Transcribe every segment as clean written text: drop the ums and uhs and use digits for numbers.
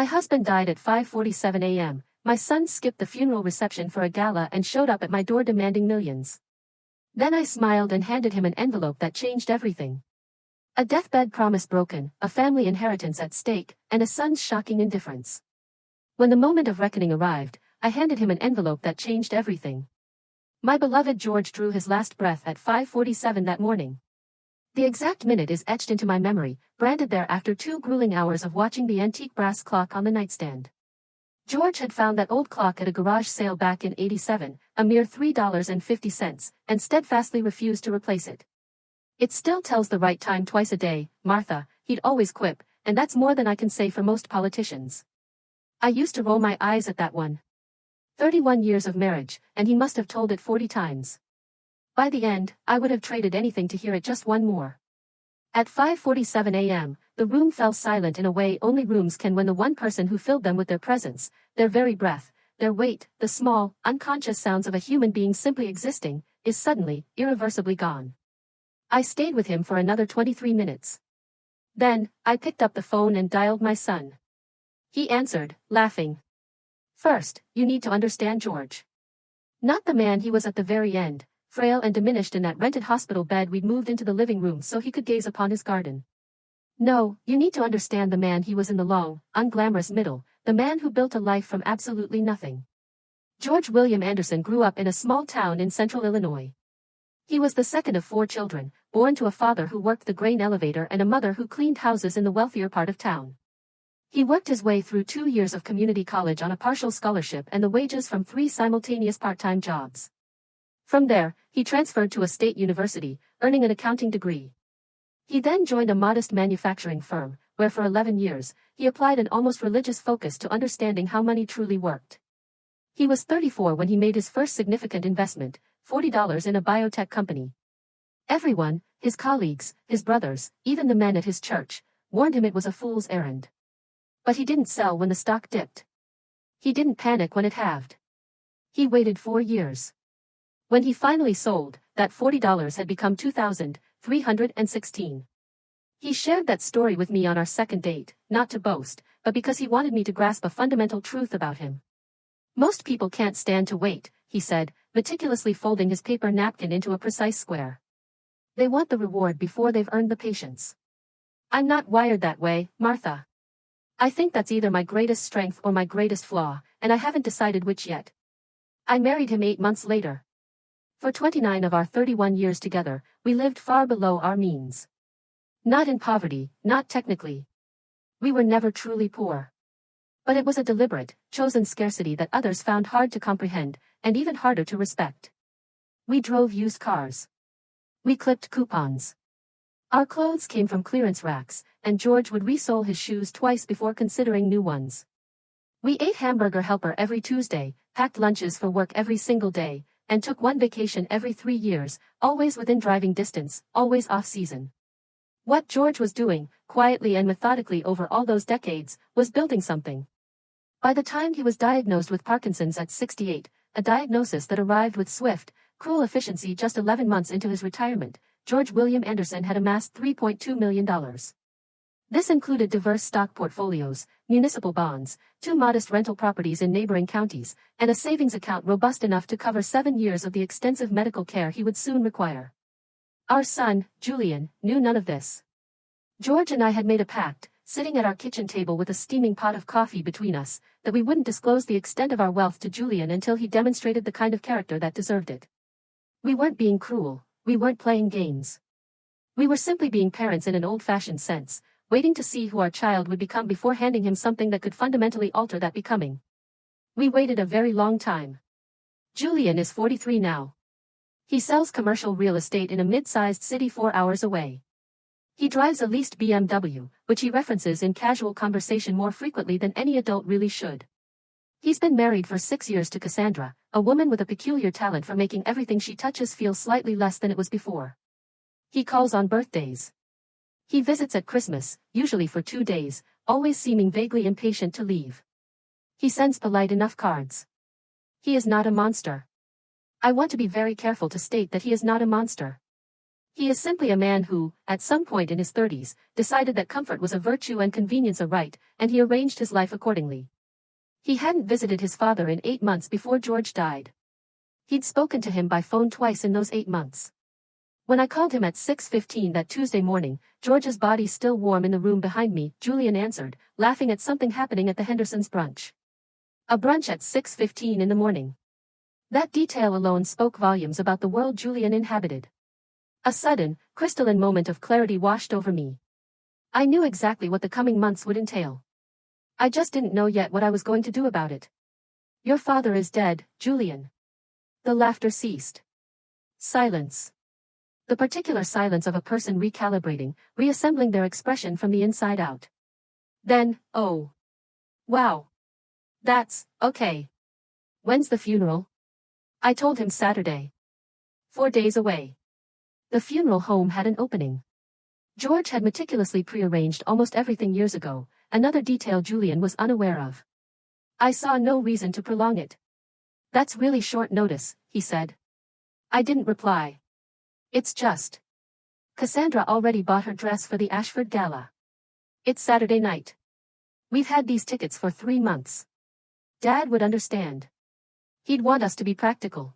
My husband died at 5:47 a.m., my son skipped the funeral reception for a gala and showed up at my door demanding millions. Then I smiled and handed him an envelope that changed everything. A deathbed promise broken, a family inheritance at stake, and a son's shocking indifference. When the moment of reckoning arrived, I handed him an envelope that changed everything. My beloved George drew his last breath at 5:47 that morning. The exact minute is etched into my memory, branded there after 2 grueling hours of watching the antique brass clock on the nightstand. George had found that old clock at a garage sale back in '87, a mere $3.50, and steadfastly refused to replace it. It still tells the right time twice a day, Martha, he'd always quip, and that's more than I can say for most politicians. I used to roll my eyes at that one. 31 years of marriage, and he must have told it 40 times. By the end, I would have traded anything to hear it just one more. At 5:47 a.m., the room fell silent in a way only rooms can when the one person who filled them with their presence, their very breath, their weight, the small, unconscious sounds of a human being simply existing, is suddenly, irreversibly gone. I stayed with him for another 23 minutes. Then, I picked up the phone and dialed my son. He answered, laughing. First, you need to understand George. Not the man he was at the very end, frail and diminished in that rented hospital bed we'd moved into the living room so he could gaze upon his garden. No, you need to understand the man he was in the long, unglamorous middle, the man who built a life from absolutely nothing. George William Anderson grew up in a small town in central Illinois. He was the second of 4 children, born to a father who worked the grain elevator and a mother who cleaned houses in the wealthier part of town. He worked his way through 2 years of community college on a partial scholarship and the wages from 3 simultaneous part-time jobs. From there, he transferred to a state university, earning an accounting degree. He then joined a modest manufacturing firm, where for 11 years, he applied an almost religious focus to understanding how money truly worked. He was 34 when he made his first significant investment, $40 in a biotech company. Everyone, his colleagues, his brothers, even the men at his church, warned him it was a fool's errand. But he didn't sell when the stock dipped. He didn't panic when it halved. He waited 4 years. When he finally sold, that $40 had become $2,316. He shared that story with me on our second date, not to boast, but because he wanted me to grasp a fundamental truth about him. Most people can't stand to wait, he said, meticulously folding his paper napkin into a precise square. They want the reward before they've earned the patience. I'm not wired that way, Martha. I think that's either my greatest strength or my greatest flaw, and I haven't decided which yet. I married him 8 months later. For 29 of our 31 years together, we lived far below our means. Not in poverty, not technically. We were never truly poor. But it was a deliberate, chosen scarcity that others found hard to comprehend, and even harder to respect. We drove used cars. We clipped coupons. Our clothes came from clearance racks, and George would resole his shoes twice before considering new ones. We ate Hamburger Helper every Tuesday, packed lunches for work every single day, and took one vacation every 3 years, always within driving distance, always off-season. What George was doing, quietly and methodically over all those decades, was building something. By the time he was diagnosed with Parkinson's at 68, a diagnosis that arrived with swift, cruel efficiency just 11 months into his retirement, George William Anderson had amassed $3.2 million. This included diverse stock portfolios, municipal bonds, 2 modest rental properties in neighboring counties, and a savings account robust enough to cover 7 years of the extensive medical care he would soon require. Our son, Julian, knew none of this. George and I had made a pact, sitting at our kitchen table with a steaming pot of coffee between us, that we wouldn't disclose the extent of our wealth to Julian until he demonstrated the kind of character that deserved it. We weren't being cruel. We weren't playing games. We were simply being parents in an old-fashioned sense, waiting to see who our child would become before handing him something that could fundamentally alter that becoming. We waited a very long time. Julian is 43 now. He sells commercial real estate in a mid-sized city 4 hours away. He drives a leased BMW, which he references in casual conversation more frequently than any adult really should. He's been married for 6 years to Cassandra, a woman with a peculiar talent for making everything she touches feel slightly less than it was before. He calls on birthdays. He visits at Christmas, usually for 2 days, always seeming vaguely impatient to leave. He sends polite enough cards. He is not a monster. I want to be very careful to state that he is not a monster. He is simply a man who, at some point in his 30s, decided that comfort was a virtue and convenience a right, and he arranged his life accordingly. He hadn't visited his father in 8 months before George died. He'd spoken to him by phone twice in those 8 months. When I called him at 6:15 that Tuesday morning, George's body still warm in the room behind me, Julian answered, laughing at something happening at the Hendersons' brunch. A brunch at 6:15 in the morning. That detail alone spoke volumes about the world Julian inhabited. A sudden, crystalline moment of clarity washed over me. I knew exactly what the coming months would entail. I just didn't know yet what I was going to do about it. Your father is dead, Julian. The laughter ceased. Silence. The particular silence of a person recalibrating, reassembling their expression from the inside out. Then, oh. Wow. That's, okay. When's the funeral? I told him Saturday. 4 days away. The funeral home had an opening. George had meticulously prearranged almost everything years ago, another detail Julian was unaware of. I saw no reason to prolong it. That's really short notice, he said. I didn't reply. It's just. Cassandra already bought her dress for the Ashford Gala. It's Saturday night. We've had these tickets for 3 months. Dad would understand. He'd want us to be practical.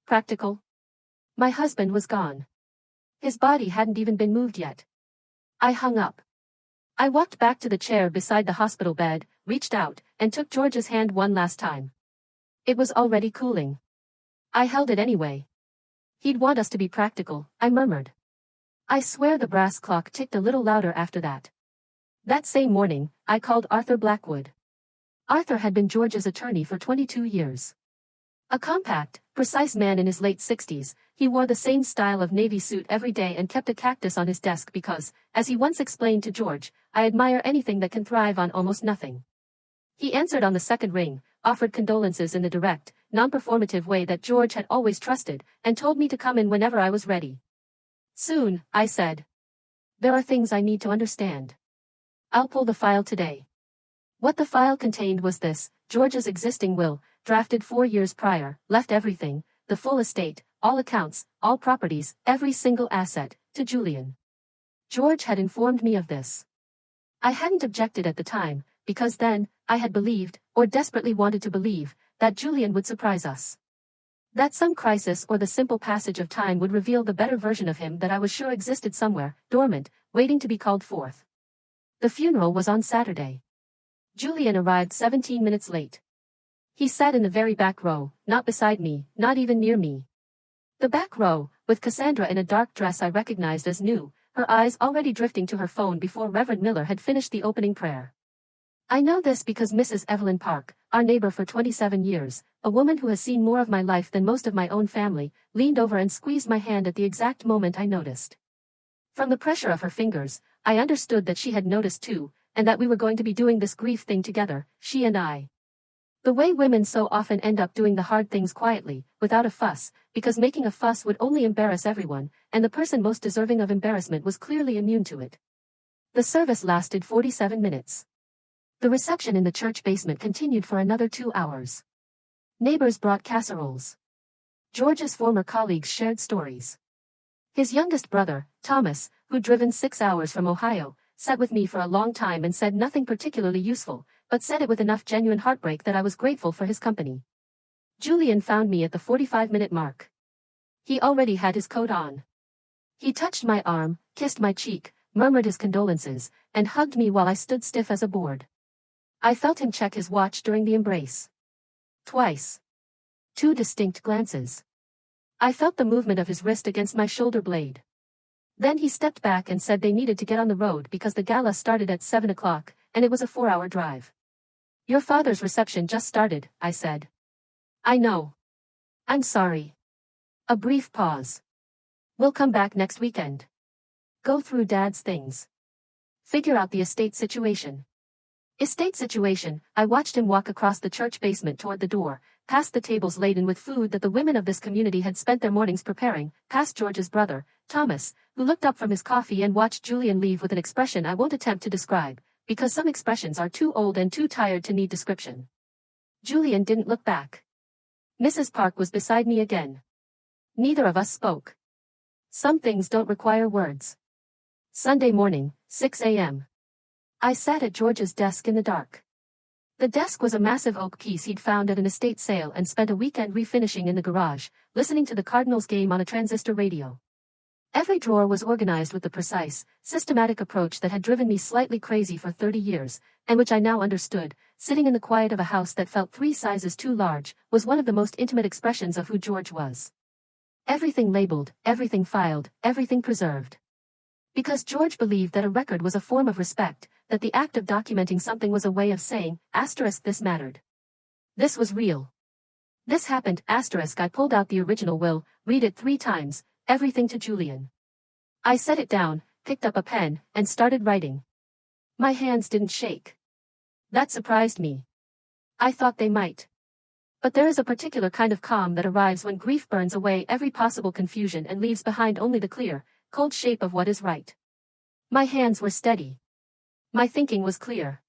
Practical? My husband was gone. His body hadn't even been moved yet. I hung up. I walked back to the chair beside the hospital bed, reached out, and took George's hand one last time. It was already cooling. I held it anyway. He'd want us to be practical, I murmured. I swear the brass clock ticked a little louder after that. That same morning, I called Arthur Blackwood. Arthur had been George's attorney for 22 years. A compact, precise man in his late 60s, he wore the same style of navy suit every day and kept a cactus on his desk because, as he once explained to George, I admire anything that can thrive on almost nothing. He answered on the second ring, offered condolences in the direct, non-performative way that George had always trusted, and told me to come in whenever I was ready. Soon, I said. There are things I need to understand. I'll pull the file today. What the file contained was this: George's existing will, drafted 4 years prior, left everything, the full estate, all accounts, all properties, every single asset, to Julian. George had informed me of this. I hadn't objected at the time, because then, I had believed, or desperately wanted to believe, that Julian would surprise us. That some crisis or the simple passage of time would reveal the better version of him that I was sure existed somewhere, dormant, waiting to be called forth. The funeral was on Saturday. Julian arrived 17 minutes late. He sat in the very back row, not beside me, not even near me. The back row, with Cassandra in a dark dress I recognized as new, her eyes already drifting to her phone before Reverend Miller had finished the opening prayer. I know this because Mrs. Evelyn Park, our neighbor for 27 years, a woman who has seen more of my life than most of my own family, leaned over and squeezed my hand at the exact moment I noticed. From the pressure of her fingers, I understood that she had noticed too, and that we were going to be doing this grief thing together, she and I. The way women so often end up doing the hard things quietly, without a fuss, because making a fuss would only embarrass everyone, and the person most deserving of embarrassment was clearly immune to it. The service lasted 47 minutes. The reception in the church basement continued for another 2 hours. Neighbors brought casseroles. George's former colleagues shared stories. His youngest brother, Thomas, who'd driven 6 hours from Ohio, sat with me for a long time and said nothing particularly useful, but said it with enough genuine heartbreak that I was grateful for his company. Julian found me at the 45-minute mark. He already had his coat on. He touched my arm, kissed my cheek, murmured his condolences, and hugged me while I stood stiff as a board. I felt him check his watch during the embrace. Twice. 2 distinct glances. I felt the movement of his wrist against my shoulder blade. Then he stepped back and said they needed to get on the road because the gala started at 7 o'clock, and it was a 4-hour drive. Your father's reception just started, I said. I know. I'm sorry. A brief pause. We'll come back next weekend. Go through Dad's things. Figure out the estate situation. Estate situation, I watched him walk across the church basement toward the door, past the tables laden with food that the women of this community had spent their mornings preparing, past George's brother, Thomas, who looked up from his coffee and watched Julian leave with an expression I won't attempt to describe, because some expressions are too old and too tired to need description. Julian didn't look back. Mrs. Park was beside me again. Neither of us spoke. Some things don't require words. Sunday morning, 6 a.m. I sat at George's desk in the dark. The desk was a massive oak piece he'd found at an estate sale and spent a weekend refinishing in the garage, listening to the Cardinals game on a transistor radio. Every drawer was organized with the precise, systematic approach that had driven me slightly crazy for 30 years, and which I now understood, sitting in the quiet of a house that felt 3 sizes too large, was one of the most intimate expressions of who George was. Everything labeled, everything filed, everything preserved. Because George believed that a record was a form of respect, that the act of documenting something was a way of saying, this mattered. This was real. This happened, I pulled out the original will, read it 3 times, everything to Julian. I set it down, picked up a pen, and started writing. My hands didn't shake. That surprised me. I thought they might. But there is a particular kind of calm that arrives when grief burns away every possible confusion and leaves behind only the clear, cold shape of what is right. My hands were steady. My thinking was clear.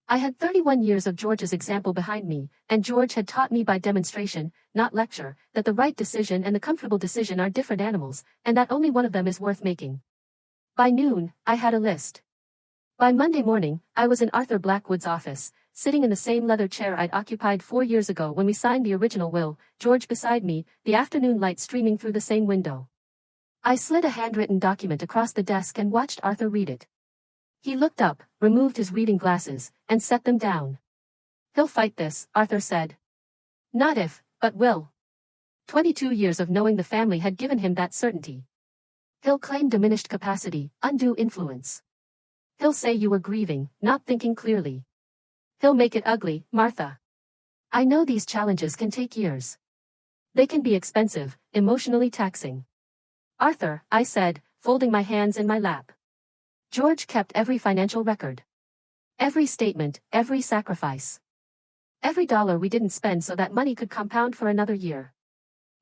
I had 31 years of George's example behind me, and George had taught me by demonstration, not lecture, that the right decision and the comfortable decision are different animals, and that only one of them is worth making. By noon, I had a list. By Monday morning, I was in Arthur Blackwood's office, sitting in the same leather chair I'd occupied 4 years ago when we signed the original will, George beside me, the afternoon light streaming through the same window. I slid a handwritten document across the desk and watched Arthur read it. He looked up, removed his reading glasses, and set them down. "He'll fight this," Arthur said. "Not if, but will." 22 years of knowing the family had given him that certainty. "He'll claim diminished capacity, undue influence. He'll say you were grieving, not thinking clearly. He'll make it ugly, Martha. I know these challenges can take years. They can be expensive, emotionally taxing." "Arthur," I said, folding my hands in my lap. George kept every financial record. Every statement, every sacrifice. Every dollar we didn't spend so that money could compound for another year.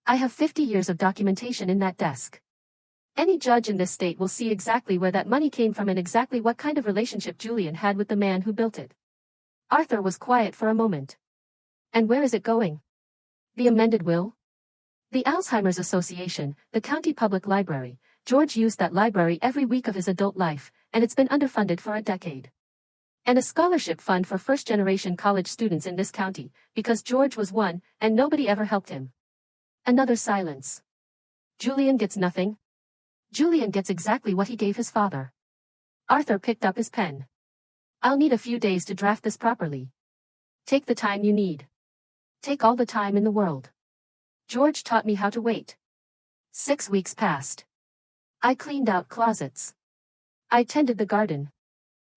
I have 50 years of documentation in that desk. Any judge in this state will see exactly where that money came from and exactly what kind of relationship Julian had with the man who built it. Arthur was quiet for a moment. "And where is it going?" "The amended will?" "The Alzheimer's Association, the county public library." George used that library every week of his adult life, and it's been underfunded for a decade. "And a scholarship fund for first-generation college students in this county, because George was one, and nobody ever helped him." Another silence. "Julian gets nothing?" "Julian gets exactly what he gave his father." Arthur picked up his pen. "I'll need a few days to draft this properly." "Take the time you need. Take all the time in the world." George taught me how to wait. 6 weeks passed. I cleaned out closets. I tended the garden.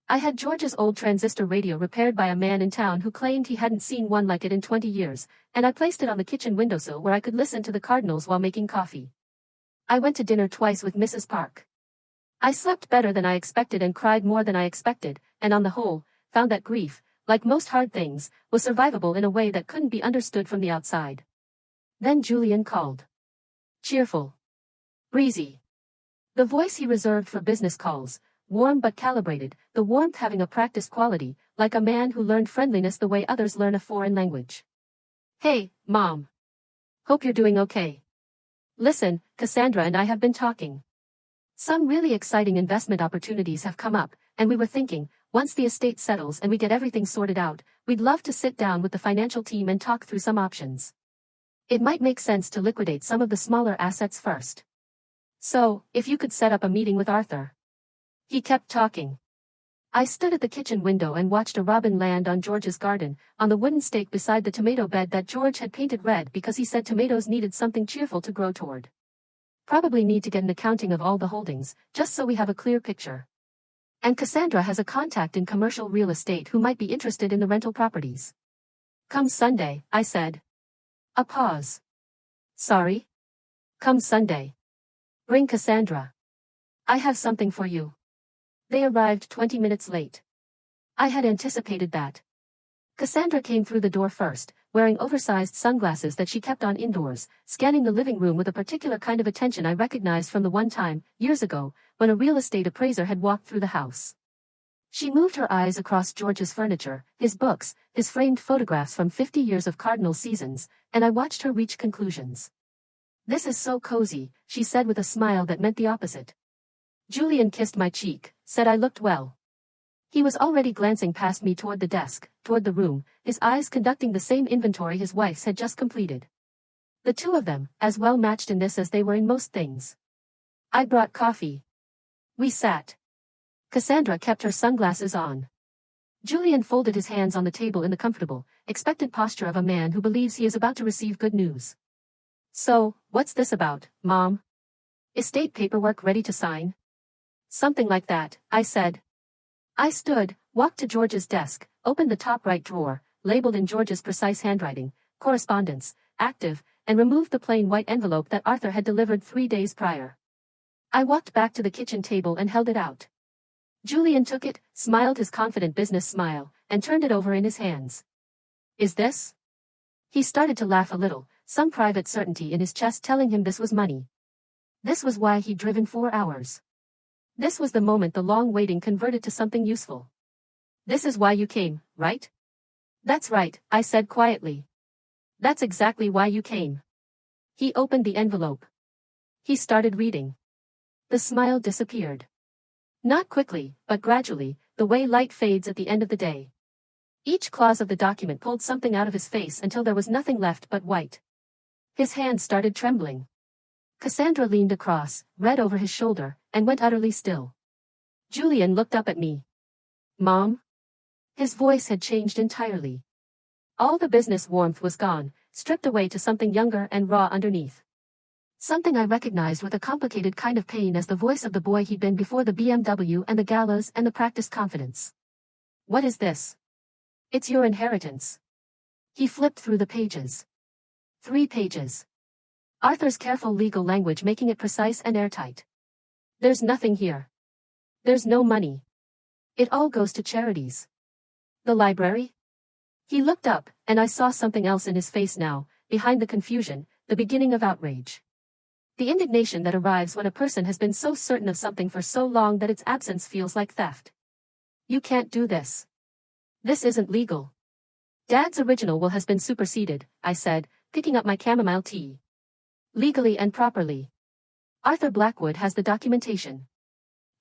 I had George's old transistor radio repaired by a man in town who claimed he hadn't seen one like it in 20 years, and I placed it on the kitchen windowsill where I could listen to the Cardinals while making coffee. I went to dinner twice with Mrs. Park. I slept better than I expected and cried more than I expected, and on the whole, found that grief, like most hard things, was survivable in a way that couldn't be understood from the outside. Then Julian called. Cheerful. Breezy. The voice he reserved for business calls, warm but calibrated, the warmth having a practiced quality, like a man who learned friendliness the way others learn a foreign language. "Hey, Mom. Hope you're doing okay. Listen, Cassandra and I have been talking. Some really exciting investment opportunities have come up, and we were thinking, once the estate settles and we get everything sorted out, we'd love to sit down with the financial team and talk through some options. It might make sense to liquidate some of the smaller assets first. So, if you could set up a meeting with Arthur." He kept talking. I stood at the kitchen window and watched a robin land on George's garden, on the wooden stake beside the tomato bed that George had painted red because he said tomatoes needed something cheerful to grow toward. Probably need to get an accounting of all the holdings, just so we have a clear picture. And Cassandra has a contact in commercial real estate who might be interested in the rental properties. "Come Sunday," I said. A pause. "Sorry?" "Come Sunday. Bring Cassandra. I have something for you." They arrived 20 minutes late. I had anticipated that. Cassandra came through the door first, wearing oversized sunglasses that she kept on indoors, scanning the living room with a particular kind of attention I recognized from the one time, years ago, when a real estate appraiser had walked through the house. She moved her eyes across George's furniture, his books, his framed photographs from 50 years of Cardinal seasons, and I watched her reach conclusions. "This is so cozy," she said with a smile that meant the opposite. Julian kissed my cheek, said I looked well. He was already glancing past me toward the desk, toward the room, his eyes conducting the same inventory his wife's had just completed. The two of them, as well matched in this as they were in most things. I brought coffee. We sat. Cassandra kept her sunglasses on. Julian folded his hands on the table in the comfortable, expectant posture of a man who believes he is about to receive good news. "So, what's this about, Mom? Estate paperwork ready to sign?" "Something like that," I said. I stood, walked to George's desk, opened the top right drawer, labeled in George's precise handwriting, "Correspondence, active," and removed the plain white envelope that Arthur had delivered 3 days prior. I walked back to the kitchen table and held it out. Julian took it, smiled his confident business smile, and turned it over in his hands. "Is this?" He started to laugh a little, some private certainty in his chest telling him this was money. This was why he'd driven 4 hours. This was the moment the long waiting converted to something useful. "This is why you came, right?" "That's right," I said quietly. "That's exactly why you came." He opened the envelope. He started reading. The smile disappeared. Not quickly, but gradually, the way light fades at the end of the day. Each clause of the document pulled something out of his face until there was nothing left but white. His hands started trembling. Cassandra leaned across, read over his shoulder, and went utterly still. Julian looked up at me. "Mom?" His voice had changed entirely. All the business warmth was gone, stripped away to something younger and raw underneath. Something I recognized with a complicated kind of pain as the voice of the boy he'd been before the BMW and the galas and the practiced confidence. "What is this?" "It's your inheritance." He flipped through the pages. 3 pages. Arthur's careful legal language making it precise and airtight. "There's nothing here. There's no money. It all goes to charities." "The library?" He looked up, and I saw something else in his face now, behind the confusion, the beginning of outrage. The indignation that arrives when a person has been so certain of something for so long that its absence feels like theft. "You can't do this. This isn't legal." "Dad's original will has been superseded," I said, picking up my chamomile tea. "Legally and properly. Arthur Blackwood has the documentation.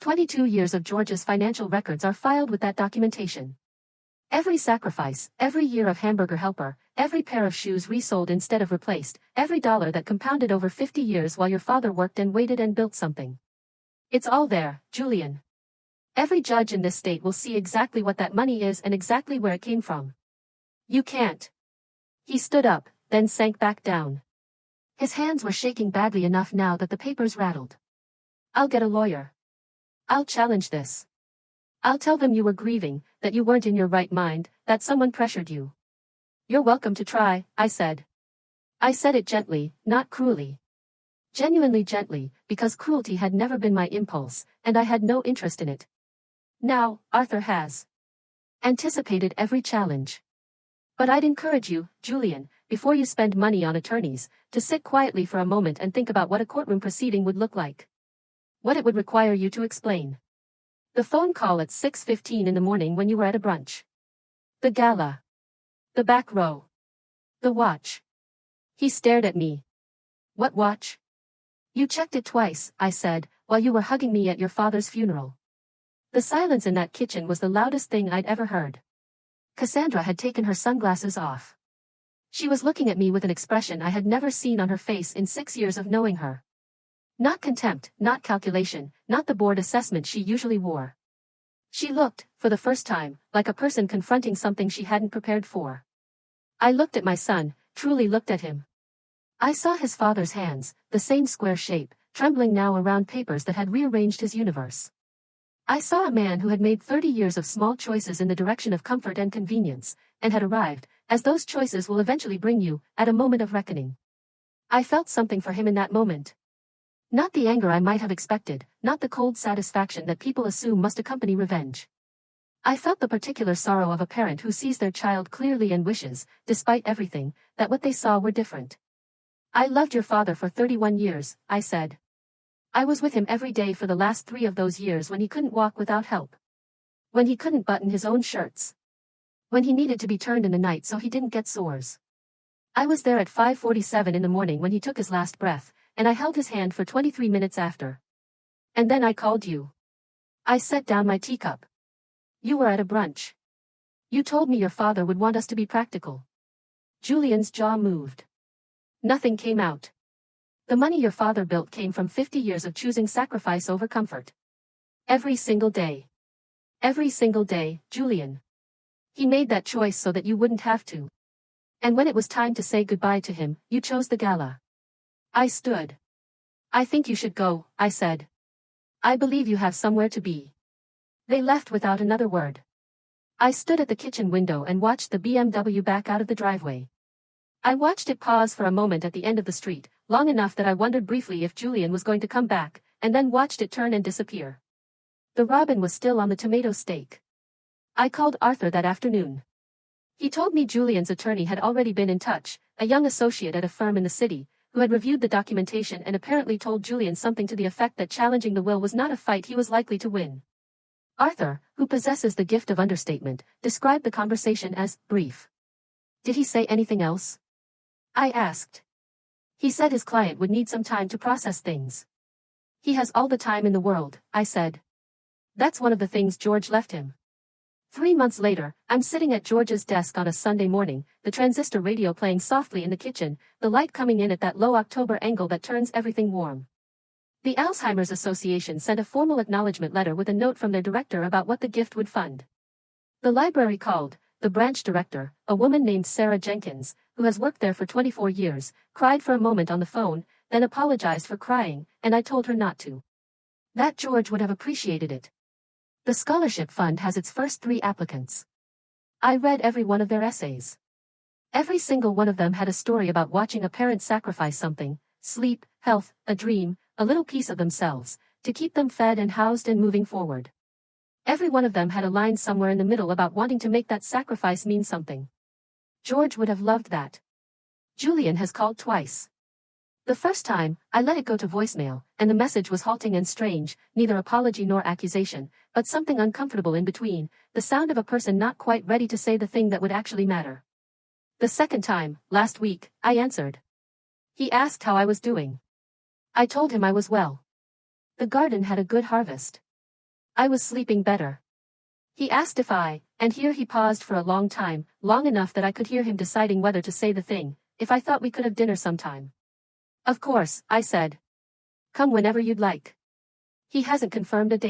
22 years of George's financial records are filed with that documentation. Every sacrifice, every year of hamburger helper, every pair of shoes resold instead of replaced, every dollar that compounded over 50 years while your father worked and waited and built something. It's all there, Julian. Every judge in this state will see exactly what that money is and exactly where it came from. You can't." He stood up, then sank back down. His hands were shaking badly enough now that the papers rattled. "I'll get a lawyer. I'll challenge this. I'll tell them you were grieving, that you weren't in your right mind, that someone pressured you." "You're welcome to try," I said. I said it gently, not cruelly. Genuinely gently, because cruelty had never been my impulse, and I had no interest in it. Now, Arthur has anticipated every challenge. "But I'd encourage you, Julian, before you spend money on attorneys, to sit quietly for a moment and think about what a courtroom proceeding would look like. What it would require you to explain. The phone call at 6:15 in the morning when you were at a brunch. The gala. The back row. The watch." He stared at me. "What watch?" "You checked it twice," I said, "while you were hugging me at your father's funeral." The silence in that kitchen was the loudest thing I'd ever heard. Cassandra had taken her sunglasses off. She was looking at me with an expression I had never seen on her face in 6 years of knowing her. Not contempt, not calculation, not the bored assessment she usually wore. She looked, for the first time, like a person confronting something she hadn't prepared for. I looked at my son, truly looked at him. I saw his father's hands, the same square shape, trembling now around papers that had rearranged his universe. I saw a man who had made 30 years of small choices in the direction of comfort and convenience, and had arrived, as those choices will eventually bring you, at a moment of reckoning. I felt something for him in that moment. Not the anger I might have expected, not the cold satisfaction that people assume must accompany revenge. I felt the particular sorrow of a parent who sees their child clearly and wishes, despite everything, that what they saw were different. "I loved your father for 31 years, I said. I was with him every day for the last 3 of those years when he couldn't walk without help. When he couldn't button his own shirts. When he needed to be turned in the night so he didn't get sores. I was there at 5:47 in the morning when he took his last breath, and I held his hand for 23 minutes after. And then I called you. I set down my teacup. You were at a brunch. You told me your father would want us to be practical. Julian's jaw moved. Nothing came out. The money your father built came from 50 years of choosing sacrifice over comfort. Every single day. Every single day, Julian. He made that choice so that you wouldn't have to. And when it was time to say goodbye to him, you chose the gala. I stood. I think you should go, I said. I believe you have somewhere to be. They left without another word. I stood at the kitchen window and watched the BMW back out of the driveway. I watched it pause for a moment at the end of the street, long enough that I wondered briefly if Julian was going to come back, and then watched it turn and disappear. The robin was still on the tomato steak. I called Arthur that afternoon. He told me Julian's attorney had already been in touch, a young associate at a firm in the city, who had reviewed the documentation and apparently told Julian something to the effect that challenging the will was not a fight he was likely to win. Arthur, who possesses the gift of understatement, described the conversation as brief. Did he say anything else? I asked. He said his client would need some time to process things. He has all the time in the world, I said. That's one of the things George left him. 3 months later, I'm sitting at George's desk on a Sunday morning, the transistor radio playing softly in the kitchen, the light coming in at that low October angle that turns everything warm. The Alzheimer's Association sent a formal acknowledgement letter with a note from their director about what the gift would fund. The library called. The branch director, a woman named Sarah Jenkins, who has worked there for 24 years, cried for a moment on the phone, then apologized for crying, and I told her not to. That George would have appreciated it. The scholarship fund has its first 3 applicants. I read every one of their essays. Every single one of them had a story about watching a parent sacrifice something, sleep, health, a dream, a little piece of themselves, to keep them fed and housed and moving forward. Every one of them had a line somewhere in the middle about wanting to make that sacrifice mean something. George would have loved that. Julian has called twice. The first time, I let it go to voicemail, and the message was halting and strange, neither apology nor accusation, but something uncomfortable in between, the sound of a person not quite ready to say the thing that would actually matter. The second time, last week, I answered. He asked how I was doing. I told him I was well. The garden had a good harvest. I was sleeping better. He asked if and here he paused for a long time, long enough that I could hear him deciding whether to say the thing, if I thought we could have dinner sometime. Of course, I said. Come whenever you'd like. He hasn't confirmed a date.